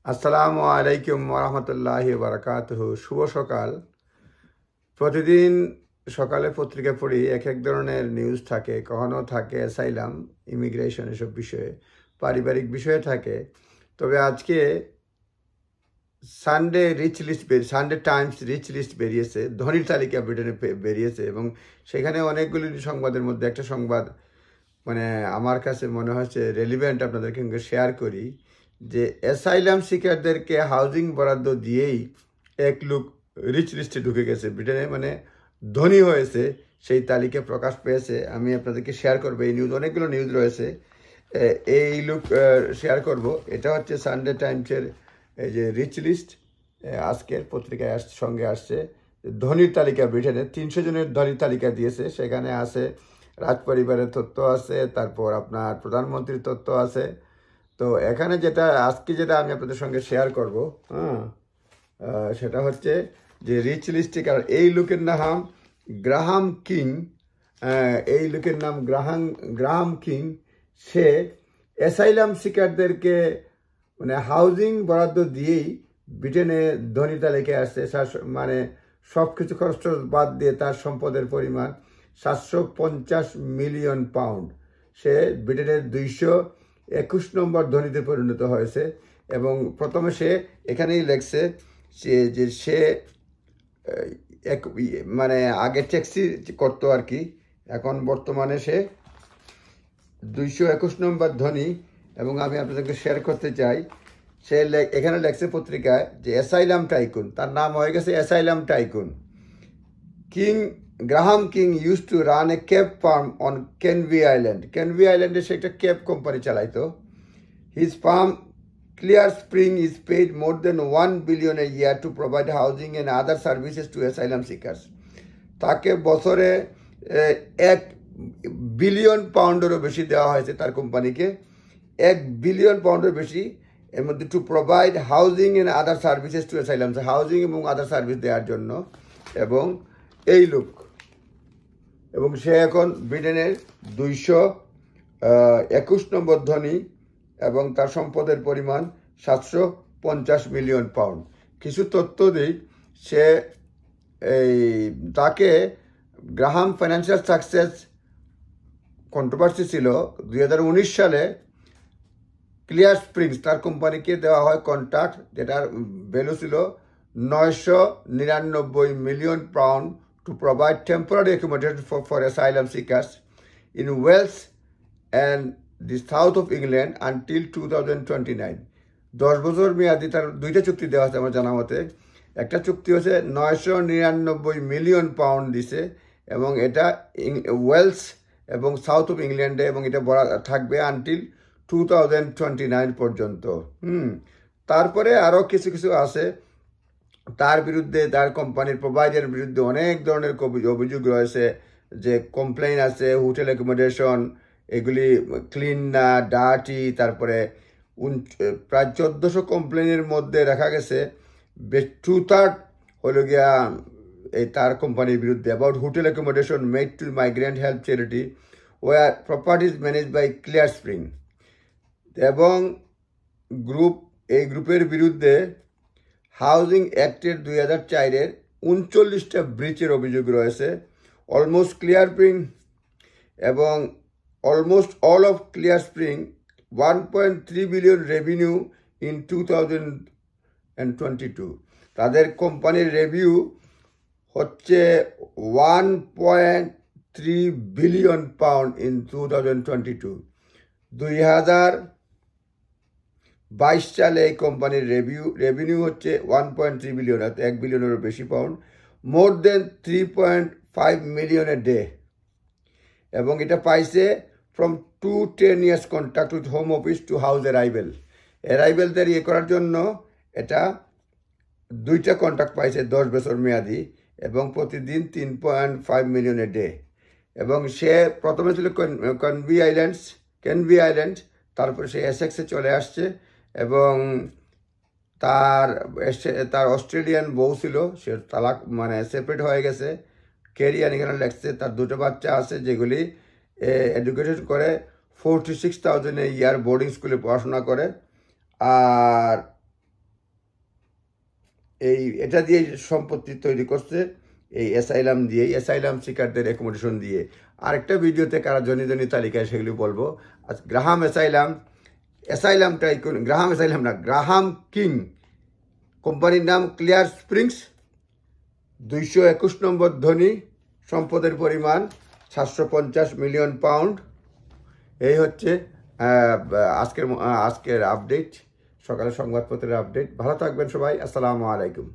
আসসালামু আলাইকুম ওরহমতুল্লাহি বারাকাতুহু। শুভ সকাল। প্রতিদিন সকালে পত্রিকা পড়ি, এক এক ধরনের নিউজ থাকে। কখনো থাকে অ্যাসাইলাম, ইমিগ্রেশন, এসব বিষয়ে, পারিবারিক বিষয়ে থাকে। তবে আজকে সানডে টাইমস রিচ লিস্ট বেরিয়েছে, ধনীর তালিকা ব্রিটেনে বেরিয়েছে, এবং সেখানে অনেকগুলি সংবাদের মধ্যে একটা সংবাদ মানে আমার কাছে মনে হচ্ছে রেলিভেন্ট, আপনাদের সঙ্গে শেয়ার করি। যে অ্যাসাইলাম সিকারদেরকে হাউজিং বরাদ্দ দিয়েই এক লোক রিচ লিস্টে ঢুকে গেছে ব্রিটেনে, মানে ধনী হয়েছে, সেই তালিকা প্রকাশ পেয়েছে। আমি আপনাদেরকে শেয়ার করবো এই নিউজ, অনেকগুলো নিউজ রয়েছে, এই লোক শেয়ার করব। এটা হচ্ছে সানডে টাইমসের এই যে রিচ লিস্ট, আজকের পত্রিকায় সঙ্গে আসছে ধনীর তালিকা। ব্রিটেনের 300 জনের ধনীর তালিকা দিয়েছে, সেখানে আছে রাজ পরিবারের তথ্য আছে, তারপর আপনার প্রধানমন্ত্রীর তথ্য আছে। তো এখানে যেটা আমি আপনাদের সঙ্গে শেয়ার করব, সেটা হচ্ছে যে রিচ লিস্টে এই লোকের নাম গ্রাহাম কিং। এই লোকের নাম গ্রাহাম কিং। সে অ্যাসাইলাম সিকারদেরকে মানে হাউজিং বরাদ্দ দিয়েই ব্রিটেনে ধনী তালিকায় আসছে। মানে সব কিছু খরচ বাদ দিয়ে তার সম্পদের পরিমাণ 750 মিলিয়ন পাউন্ড। সে ব্রিটেনের 221 নম্বর ধনীতে পরিণত হয়েছে। এবং প্রথমে সে এখানেই লেখছে যে সে মানে আগে ট্যাক্সি করতো আর কি, এখন বর্তমানে সে 221 নম্বর ধনী। এবং আমি আপনাদেরকে শেয়ার করতে চাই, সে এখানে লেখছে পত্রিকায় যে অ্যাসাইলাম টাইকুন, তার নাম হয়ে গেছে asylum tycoon. Graham King use to run a cab firm on Canvey island. Canvey আইল্যান্ডে সে একটা ক্যাব কোম্পানি চালাইতো। His firm Clear Spring is paid more than 1 billion a year to provide housing and other services to asylum seekers. তাকে বছরে 1 billion পাউন্ডেরও বেশি দেওয়া হয়েছে তার কোম্পানিকে, 1 বিলিয়ন পাউন্ডের বেশি, এর মধ্যে to provide housing and other services to asylum, housing এবং আদার সার্ভিস দেওয়ার জন্য। এবং এই লোক, এবং সে এখন ব্রিটেনের 221 নম্বর ধনী, এবং তার সম্পদের পরিমাণ 750 মিলিয়ন পাউন্ড। কিছু তথ্য দিই, সে তাকে গ্রাহাম ফাইন্যান্সিয়াল সাকসেস কন্ট্রোভার্সি ছিল 2019 সালে। ক্লিয়ার স্প্রিংস তার কোম্পানিকে দেওয়া হয় কন্ট্রাক্ট, যেটার ভ্যালু ছিল 999 million pound to provide temporary accommodation for asylum seekers in Wales and the south of England until 2029। 10 বছর মেয়াদি তার দুইটা চুক্তি দেওয়া আছে আমার জানা মতে। একটা চুক্তি হচ্ছে 999 মিলিয়ন পাউন্ড দিছে, এবং এটা ওয়েলস এবং সাউথ অফ ইংল্যান্ডে, এবং এটা থাকবে আনটিল 2029 পর্যন্ত। তারপরে আরও কিছু কিছু আছে তার বিরুদ্ধে, তার কোম্পানির প্রোভাইডারের বিরুদ্ধে অনেক ধরনের অভিযোগ রয়েছে, যে কমপ্লেইন আছে হোটেল অ্যাকোমোডেশন এগুলি ক্লিন না, ডার্টি। তারপরে প্রায় 1400 কমপ্লেনের মধ্যে দেখা গেছে 2/3 হলো গিয়া এই তার কোম্পানির বিরুদ্ধে about hotel accommodation made to Migrant Help charity or properties manage by Clear Spring. এবং এই গ্রুপের বিরুদ্ধে হাউজিং অ্যাক্টের 2004-এর 39টা ব্রিচের অভিযোগ রয়েছে। অলমোস্ট ক্লিয়ার স্প্রিং এবং almost all of clear spring 1.3 billion revenue in 2022। তাদের কোম্পানির রেভিউ হচ্ছে 1.3 বিলিয়ন পাউন্ড ইন 2022। 2022 সালে এই কোম্পানির রেভিনিউ হচ্ছে 1.3 বিলিয়ন, 1 বিলিয়নেরও বেশি pound, more than 3.5 million a day. এবং এটা পাইছে from 2-10 years contract with home office to house অ্যারাইভেলদের করার জন্য এটা 2টা কন্ট্রাক্ট পাইছে 10 বছর মেয়াদি, এবং প্রতিদিন 3.5 মিলিয়ন এ ডে। এবং সে প্রথমে ছিল কেনভি আইল্যান্ড, তারপরে সে এসেক্সে চলে আসছে। এবং তার অস্ট্রেলিয়ান বউ ছিল, সে তালাক মানে সেপারেট হয়ে গেছে। ক্যারিয়ান এখানে লেখছে, তার 2টো বাচ্চা আছে যেগুলি এডুকেশন করে 46,000 এ ইয়ার বোর্ডিং স্কুলে পড়াশোনা করে। আর এটা দিয়ে সম্পত্তি তৈরি করছে, এই অ্যাসাইলাম দিয়ে, অ্যাসাইলাম সিকারদের অ্যাকোমোডেশন দিয়ে। আরেকটা ভিডিওতে কারা জনি জনি তালিকায় সেগুলি বলবো। আজ গ্রাহাম অ্যাসাইলামটাই গ্রাহাম অ্যাসাইলাম না, গ্রাহাম কিং কোম্পানির নাম ক্লিয়ার স্প্রিংস। 221 নম্বর ধনী, সম্পদের পরিমাণ 750 মিলিয়ন পাউন্ড। এই হচ্ছে আজকের আপডেট, সকালের সংবাদপত্রের আপডেট। ভালো থাকবেন সবাই, আসসালামু আলাইকুম।